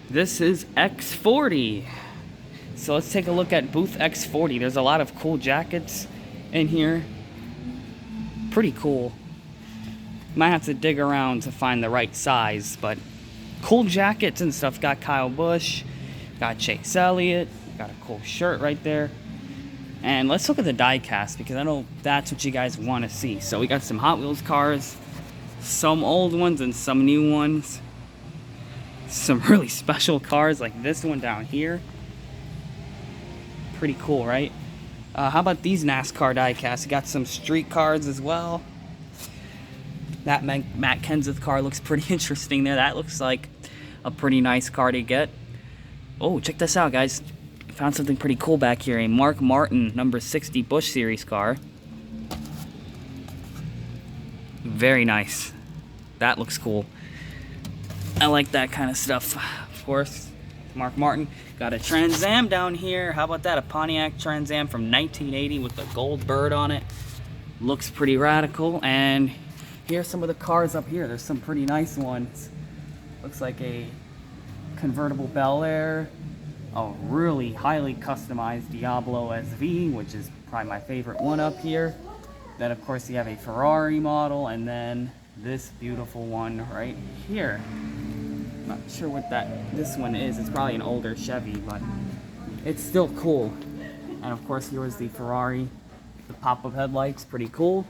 This is X40. So let's take a look at booth X40. There's a lot of cool jackets in here. Pretty cool. Might have to dig around to find the right size, but cool jackets and stuff. Got Kyle Busch, got Chase Elliott, got a cool shirt right there. And let's look at the die cast, because I know that's what you guys want to see. So we got some Hot Wheels cars, some old ones and some new ones. Some really special cars like this one down here. Pretty cool, right? How about these NASCAR die casts? Got some street cars as well. That Matt Kenseth car looks pretty interesting there. That looks like a pretty nice car to get. Oh, check this out, guys. Found something pretty cool back here. A Mark Martin number 60 Busch Series car. Very nice. That looks cool. I like that kind of stuff. Of course, Mark Martin. Got a Trans Am down here. How about that? A Pontiac Trans Am from 1980 with the gold bird on it. Looks pretty radical. And here's some of the cars up here. There's some pretty nice ones. Looks like a convertible Bel Air. A really highly customized Diablo SV, which is probably my favorite one up here. Then of course you have a Ferrari model, and then this beautiful one right here. Not sure what this one is. It's probably an older Chevy, but it's still cool. And of course here was the Ferrari, the pop-up headlights, pretty cool.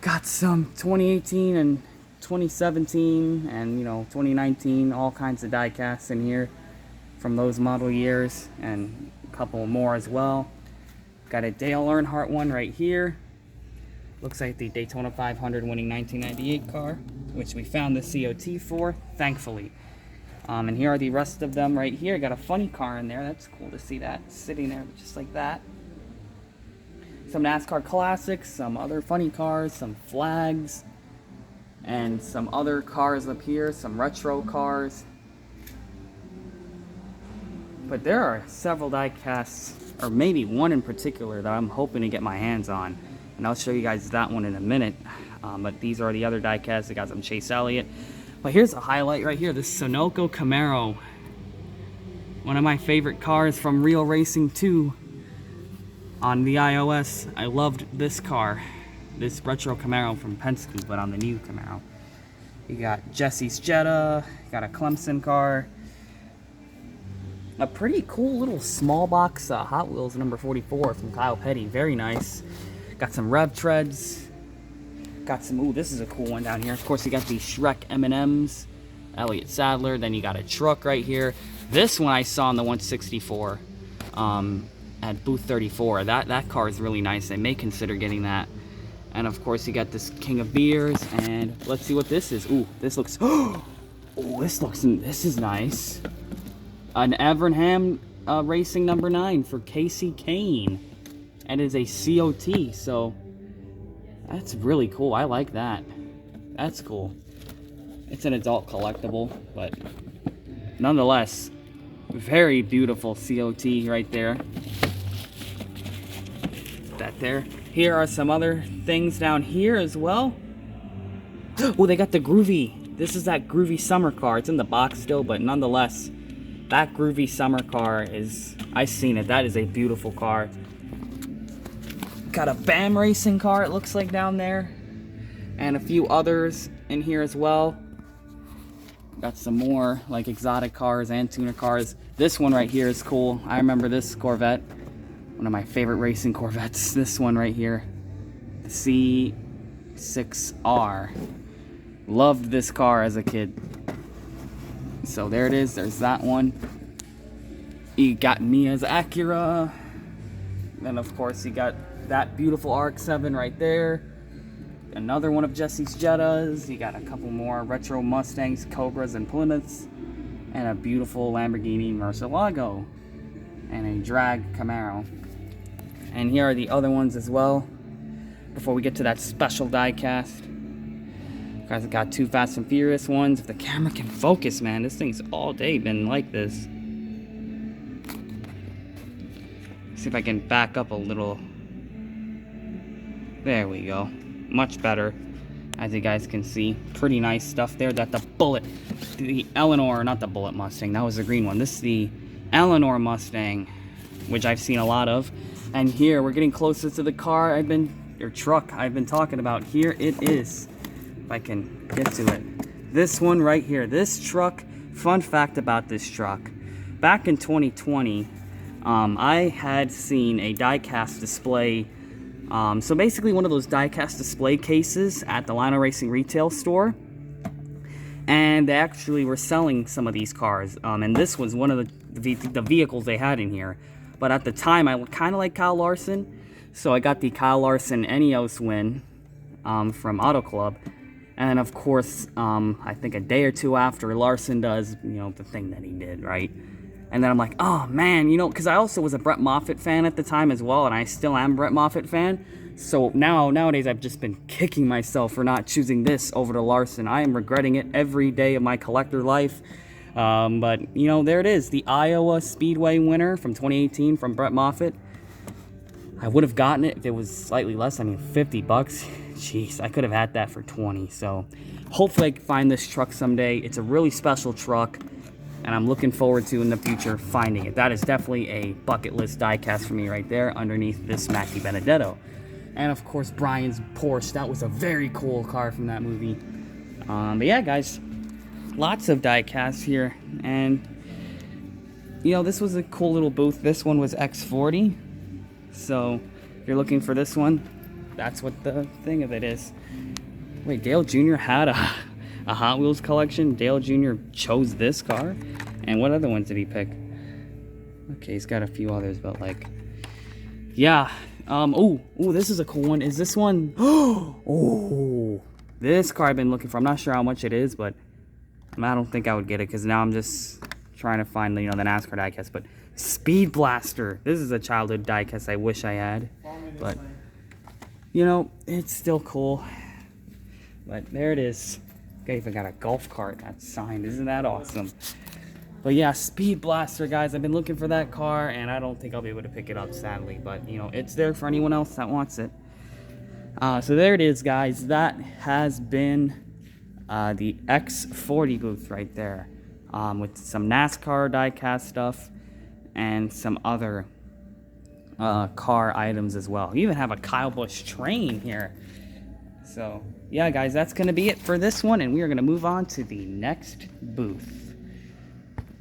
Got some 2018 and 2017 and 2019, all kinds of die casts in here from those model years, and a couple more as well. Got a Dale Earnhardt one right here. Looks like the Daytona 500 winning 1998 car, which we found the COT for, thankfully. And here are the rest of them right here. Got a funny car in there. That's cool to see that sitting there just like that. Some NASCAR classics, some other funny cars, some flags, and some other cars up here, some retro cars. But there are several die casts, or maybe one in particular, that I'm hoping to get my hands on. And I'll show you guys that one in a minute. But these are the other die casts. I got some Chase Elliott. But here's a highlight right here, this Sunoco Camaro. One of my favorite cars from Real Racing 2 on the iOS. I loved this car, this retro Camaro from Penske, but on the new Camaro. You got Jesse's Jetta, got a Clemson car. A pretty cool little small box Hot Wheels number 44 from Kyle Petty. Very nice. Got some Rev Treads. Got some, ooh, this is a cool one down here. Of course, you got the Shrek M&Ms, Elliott Sadler. Then you got a truck right here. This one I saw in the 164 at booth 34. That car is really nice. I may consider getting that. And of course, you got this King of Beers. And let's see what this is. Ooh, this looks, oh, this is nice. An Evernham Racing number 9 for Casey Kane. And it is a COT, so that's really cool. I like that. That's cool. It's an adult collectible, but nonetheless, very beautiful COT right there. That there. Here are some other things down here as well. Oh, they got the Groovy. This is that Groovy summer car. It's in the box still, but nonetheless, that Groovy summer car is, I've seen it. That is a beautiful car. Got a BAM racing car, it looks like, down there. And a few others in here as well. Got some more like exotic cars and tuner cars. This one right here is cool. I remember this Corvette. One of my favorite racing Corvettes. This one right here. The C6R. Loved this car as a kid. So there it is. There's that one. You got Mia's Acura. Then of course you got that beautiful RX-7 right there. Another one of Jesse's Jettas. You got a couple more retro Mustangs, Cobras, and Plymouths. And a beautiful Lamborghini Murcielago. And a drag Camaro. And here are the other ones as well. Before we get to that special die cast. Guys, I got 2 Fast and Furious ones. If the camera can focus, man, this thing's all day been like this. See if I can back up a little. There we go. Much better. as you guys can see. Pretty nice stuff there. That the Eleanor, not the Bullet Mustang, that was the green one. This is the Eleanor Mustang, which I've seen a lot of. And here, we're getting closer to the car truck I've been talking about. Here it is, if I can get to it. This one right here, this truck, fun fact about this truck. Back in 2020, I had seen a die-cast display. So basically one of those die-cast display cases at the Lionel Racing retail store. And they actually were selling some of these cars. And this was one of the vehicles they had in here. But at the time, I kind of like Kyle Larson. So I got the Kyle Larson Eneos win from Auto Club. And of course, I think a day or two after, Larson does, the thing that he did, right? And then I'm like, oh man, because I also was a Brett Moffitt fan at the time as well, and I still am a Brett Moffitt fan. So nowadays I've just been kicking myself for not choosing this over the Larson. I am regretting it every day of my collector life. But there it is, the Iowa Speedway winner from 2018 from Brett Moffitt. I would have gotten it if it was slightly less. I mean, $50. Jeez, I could have had that for 20. So hopefully I can find this truck someday. It's a really special truck, and I'm looking forward to in the future finding it. That is definitely a bucket list diecast for me right there underneath this Mackie Benedetto. And of course, Brian's Porsche. That was a very cool car from that movie. But yeah, guys, lots of diecasts here. And, this was a cool little booth. This one was X40. So if you're looking for this one, that's what the thing of it is. Wait, Dale Jr. had a Hot Wheels collection. Dale Jr. chose this car. And what other ones did he pick? Okay, he's got a few others, but yeah. Oh, this is a cool one. Is this one? Oh, this car I've been looking for. I'm not sure how much it is, but I don't think I would get it because now I'm just trying to find the NASCAR diecast. But Speed Blaster. This is a childhood diecast I wish I had, but it's still cool. But there it is. I even got a golf cart that's signed. Isn't that awesome? But yeah, Speed Blaster, guys. I've been looking for that car, and I don't think I'll be able to pick it up, sadly. But, it's there for anyone else that wants it. So there it is, guys. That has been the X40 booth right there. With some NASCAR diecast stuff and some other car items as well. You even have a Kyle Busch train here. So, yeah, guys, that's going to be it for this one, and we are going to move on to the next booth.